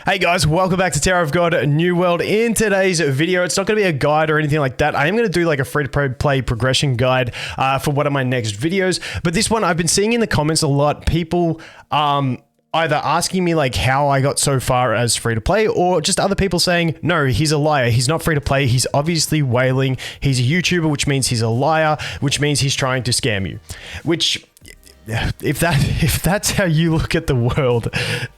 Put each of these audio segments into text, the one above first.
Hey guys, welcome back to Tower of God New World. In today's video, it's not going to be a guide or anything like that. I am going to do like a free-to-play progression guide for one of my next videos. But this one, I've been seeing in the comments a lot, people either asking me like how I got so far as free-to-play, or just other people saying, no, he's a liar. He's not free-to-play. He's obviously whaling. He's a YouTuber, which means he's a liar, which means he's trying to scam you. Which... if that's how you look at the world,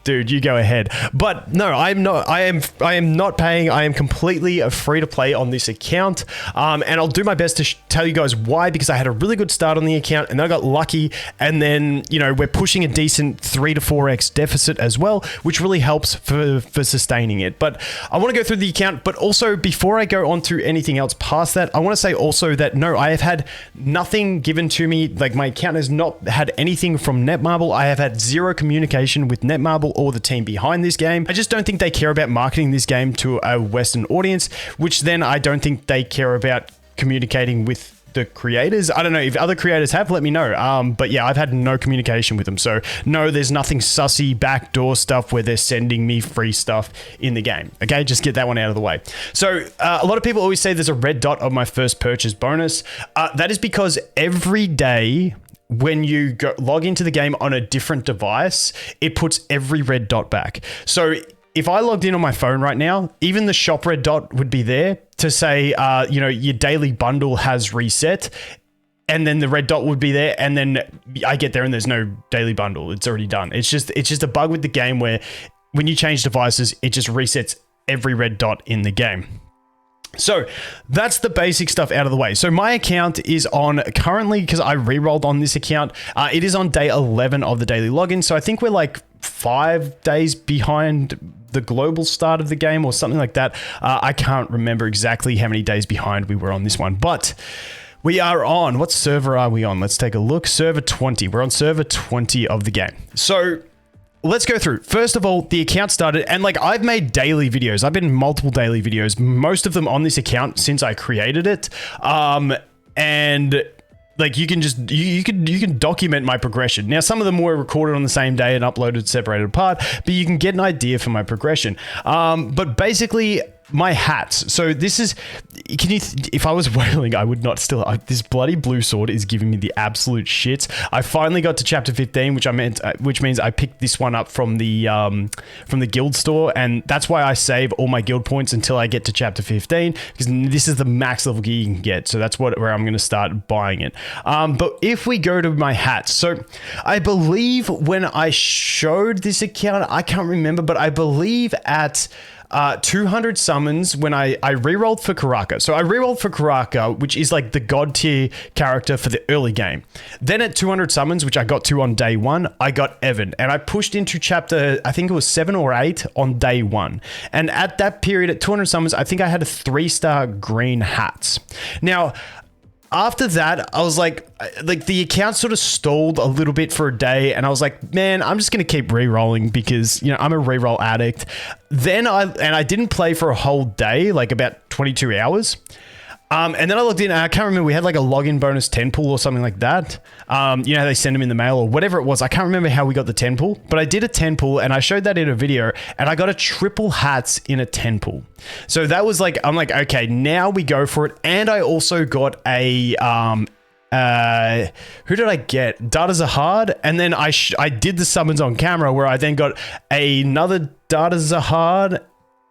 dude, you go ahead. But no, I am not paying. I am completely free to play on this account. And I'll do my best to tell you guys why, because I had a really good start on the account and then I got lucky. And then, you know, we're pushing a decent 3 to 4x deficit as well, which really helps for sustaining it. But I want to go through the account, but also before I go on to anything else past that, I want to say also that no, I have had nothing given to me. Like, my account has not had anything from Netmarble. I have had zero communication with Netmarble or the team behind this game. I just don't think they care about marketing this game to a Western audience, which then I don't think they care about communicating with the creators. I don't know if other creators have, let me know. But yeah, I've had no communication with them. So no, there's nothing sussy backdoor stuff where they're sending me free stuff in the game. Okay, just get that one out of the way. So a lot of people always say there's a red dot of my first purchase bonus. That is because every day when you log into the game on a different device, it puts every red dot back. So if I logged in on my phone right now, even the shop red dot would be there to say, you know, your daily bundle has reset, and then the red dot would be there, and then I get there and there's no daily bundle. It's already done. It's just a bug with the game where when you change devices, it just resets every red dot in the game. So that's the basic stuff out of the way. So my account is on currently, because I re-rolled on this account, it is on day 11 of the daily login. So I think we're like 5 days behind the global start of the game or something like that. I can't remember exactly how many days behind we were on this one, but we are on, what server are we on? Let's take a look. Server 20. We're on server 20 of the game. So let's go through. First of all, the account started, and like, I've made daily videos. I've been in multiple daily videos, most of them on this account since I created it. And like, you can just, you can document my progression. Now, some of them were recorded on the same day and uploaded separated apart, but you can get an idea for my progression. But basically, my hats. So this is, if I was whaling, I would not still, this bloody blue sword is giving me the absolute shits. I finally got to chapter 15, which means I picked this one up from the guild store. And that's why I save all my guild points until I get to chapter 15, because this is the max level gear you can get. So that's where I'm going to start buying it. But if we go to my hats, so I believe when I showed this account, I can't remember, but I believe at 200 summons when I rerolled for Karaka. So I rerolled for Karaka, which is like the god tier character for the early game. Then at 200 summons, which I got to on day 1, I got Evan, and I pushed into chapter, I think it was 7 or 8 on day 1. And at that period, at 200 summons, I think I had a 3-star green hats. Now, after that, I was like the account sort of stalled a little bit for a day, and I was like, man, I'm just going to keep re-rolling because, you know, I'm a re-roll addict. Then I didn't play for a whole day, like about 22 hours. And then I logged in, and I can't remember, we had like a login bonus 10 pool or something like that. You know how they send them in the mail or whatever it was. I can't remember how we got the 10 pool, but I did a 10 pool and I showed that in a video, and I got a triple hats in a 10 pool. So that was like, I'm like, okay, now we go for it. And I also got a, who did I get? Data Zahard. And then I did the summons on camera where I then got another Data Zahard.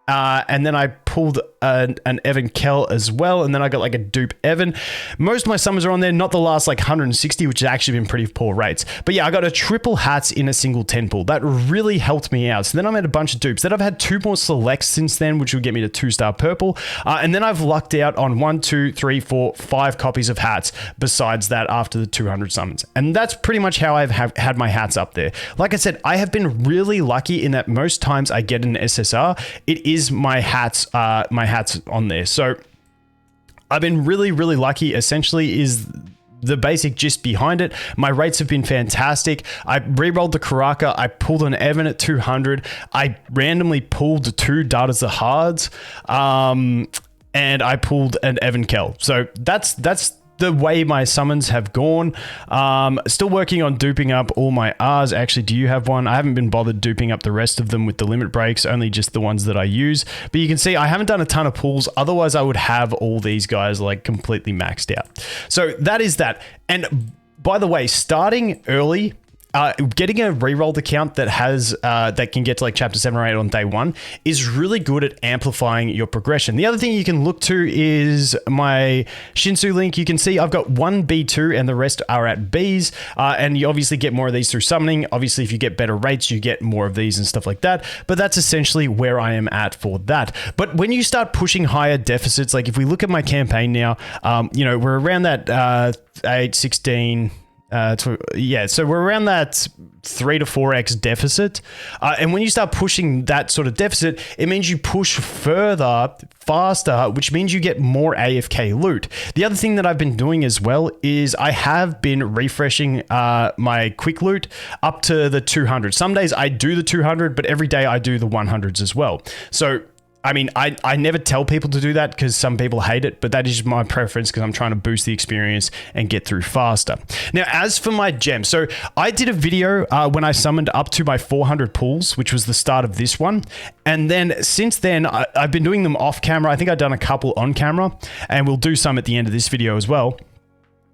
And then I pulled an Evan Kell as well, and then I got like a dupe Evan. Most of my summons are on there, not the last like 160, which has actually been pretty poor rates. But yeah, I got a triple hats in a single 10 pool. That really helped me out. So then I made a bunch of dupes. Then I've had 2 more selects since then, which will get me to 2-star purple. And then I've lucked out on 1, 2, 3, 4, 5 copies of hats besides that after the 200 summons. And that's pretty much how I've had my hats up there. Like I said, I have been really lucky in that most times I get an SSR, it is my hats on there. So I've been really, really lucky, essentially, is the basic gist behind it. My rates have been fantastic. I re-rolled the Karaka. I pulled an Evan at 200. I randomly pulled 2 Data Zahards. And I pulled an Evan Kell. So that's the way my summons have gone. Still working on duping up all my R's. Actually, do you have one? I haven't been bothered duping up the rest of them with the limit breaks, only just the ones that I use. But you can see I haven't done a ton of pulls. Otherwise, I would have all these guys like completely maxed out. So that is that. And by the way, starting early, getting a rerolled account that has that can get to like chapter 7 or 8 on day 1 is really good at amplifying your progression. The other thing you can look to is my Shinsu link. You can see I've got 1 B2 and the rest are at Bs, and you obviously get more of these through summoning. Obviously, if you get better rates, you get more of these and stuff like that, but that's essentially where I am at for that. But when you start pushing higher deficits, like if we look at my campaign now, you know, we're around that 8, 16, yeah, so we're around that 3 to 4x deficit, and when you start pushing that sort of deficit, it means you push further, faster, which means you get more AFK loot. The other thing that I've been doing as well is I have been refreshing my quick loot up to the 200. Some days I do the 200, but every day I do the 100s as well. So I mean, I never tell people to do that because some people hate it, but that is my preference because I'm trying to boost the experience and get through faster. Now, as for my gems, so I did a video when I summoned up to my 400 pulls, which was the start of this one. And then since then, I've been doing them off camera. I think I've done a couple on camera, and we'll do some at the end of this video as well,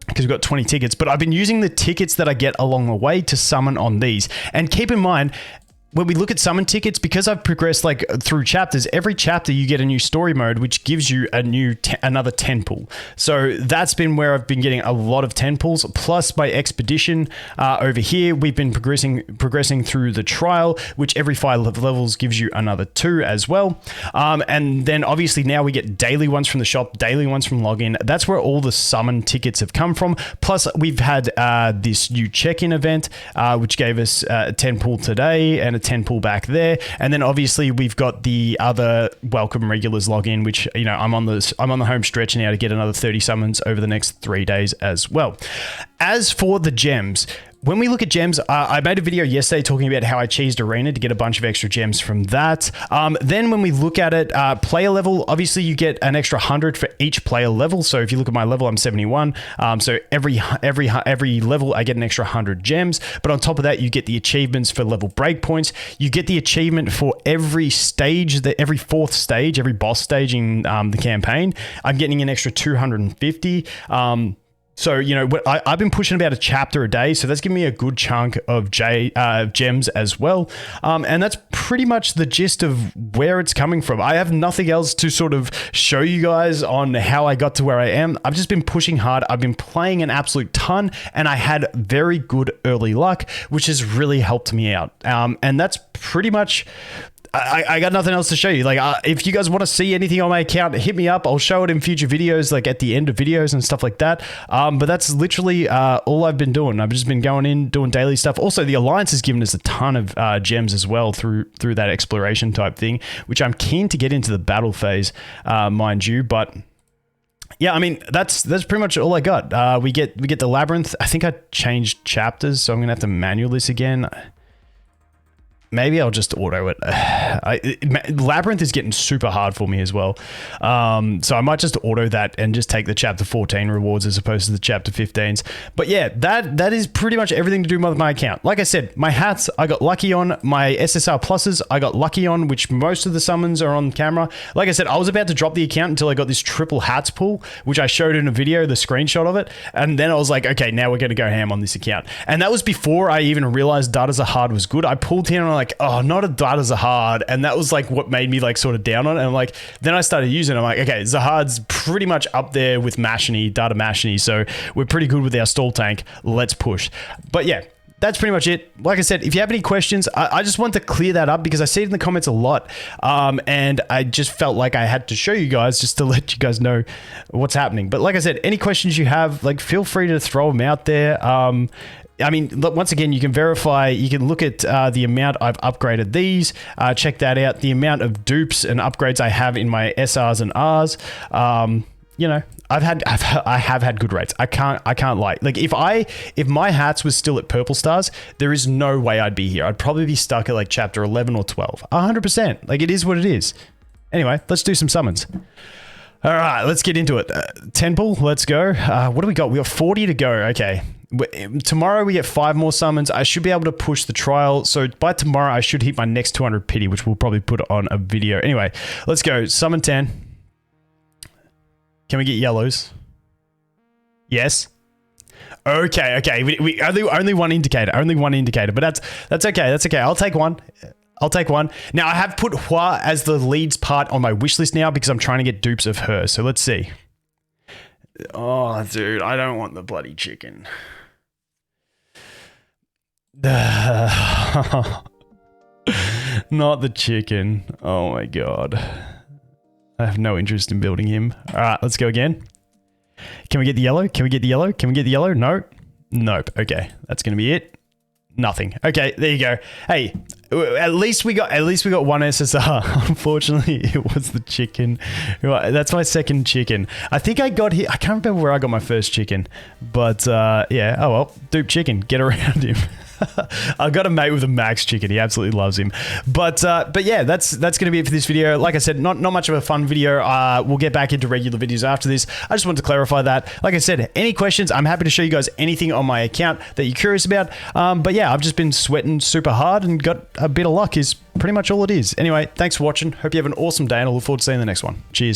because we've got 20 tickets, but I've been using the tickets that I get along the way to summon on these. And keep in mind, when we look at summon tickets, because I've progressed like through chapters, every chapter you get a new story mode, which gives you a new another 10 pull. So that's been where I've been getting a lot of 10 pulls. Plus my expedition over here, we've been progressing through the trial, which every 5 levels gives you another 2 as well. And then obviously now we get daily ones from the shop, daily ones from login. That's where all the summon tickets have come from. Plus we've had this new check-in event, which gave us a 10 pull today and a 10 pull back there, and then obviously we've got the other welcome regulars login, which, you know, I'm on the home stretch now to get another 30 summons over the next 3 days as well. As for the gems, when we look at gems, I made a video yesterday talking about how I cheesed Arena to get a bunch of extra gems from that. Then when we look at it, player level, obviously you get an extra 100 for each player level. So if you look at my level, I'm 71. So every level, I get an extra 100 gems. But on top of that, you get the achievements for level breakpoints. You get the achievement for every stage, every 4th stage, every boss stage in the campaign. I'm getting an extra 250. So, you know, I've been pushing about a chapter a day, so that's giving me a good chunk of gems as well. And that's pretty much the gist of where it's coming from. I have nothing else to sort of show you guys on how I got to where I am. I've just been pushing hard. I've been playing an absolute ton, and I had very good early luck, which has really helped me out. And that's pretty much... I got nothing else to show you. Like, if you guys want to see anything on my account, hit me up. I'll show it in future videos, like at the end of videos and stuff like that. But that's literally all I've been doing. I've just been going in, doing daily stuff. Also, the Alliance has given us a ton of gems as well through that exploration type thing, which I'm keen to get into the battle phase, mind you. But yeah, I mean, that's pretty much all I got. We get the Labyrinth. I think I changed chapters, so I'm gonna have to manual this again. Maybe I'll just auto it. Labyrinth is getting super hard for me as well. So I might just auto that and just take the chapter 14 rewards as opposed to the chapter 15s. But yeah, that is pretty much everything to do with my account. Like I said, my hats, I got lucky on. My SSR pluses, I got lucky on, which most of the summons are on camera. Like I said, I was about to drop the account until I got this triple hats pull, which I showed in a video, the screenshot of it. And then I was like, okay, now we're going to go ham on this account. And that was before I even realized Data Zahard was good. I pulled here and I'm like, oh, not a Data Zahard. And that was like what made me like sort of down on it. And I'm like, then I started using it. I'm like, okay, Zahard's pretty much up there with Mashini, Data Mashini. So we're pretty good with our stall tank. Let's push. But yeah, that's pretty much it. Like I said, if you have any questions, I just want to clear that up because I see it in the comments a lot. And I just felt like I had to show you guys just to let you guys know what's happening. But like I said, any questions you have, like feel free to throw them out there. I mean, once again, you can verify, you can look at the amount I've upgraded these, check that out, the amount of dupes and upgrades I have in my SRs and Rs. You know, I have had good rates. I can't lie. Like if my hats was still at purple stars, there is no way I'd be here. I'd probably be stuck at like chapter 11 or 12, 100%. Like it is what it is. Anyway, let's do some summons. All right, let's get into it. Temple, let's go. What do we got? We got 40 to go. Okay. Tomorrow we get 5 more summons. I should be able to push the trial. So by tomorrow, I should hit my next 200 pity, which we'll probably put on a video. Anyway, let's go. Summon 10. Can we get yellows? Yes. Okay, okay. We only one indicator. Only one indicator. But that's okay. That's okay. I'll take one. I'll take one. Now, I have put Hua as the leads part on my wish list now because I'm trying to get dupes of her. So let's see. Oh, dude, I don't want the bloody chicken. Not the chicken. Oh my god. I have no interest in building him. All right, let's go again. Can we get the yellow? Can we get the yellow? Can we get the yellow? No. Nope. Okay, that's going to be it. Nothing. Okay, there you go. Hey, at least we got one SSR. Unfortunately, it was the chicken. That's my second chicken. I think I got here. I can't remember where I got my first chicken, but yeah. Oh well, dupe chicken. Get around him. I got a mate with a Max chicken. He absolutely loves him. But yeah, that's going to be it for this video. Like I said, not much of a fun video. We'll get back into regular videos after this. I just wanted to clarify that. Like I said, any questions, I'm happy to show you guys anything on my account that you're curious about. But yeah, I've just been sweating super hard and got a bit of luck is pretty much all it is. Anyway, thanks for watching. Hope you have an awesome day and I look forward to seeing you in the next one. Cheers.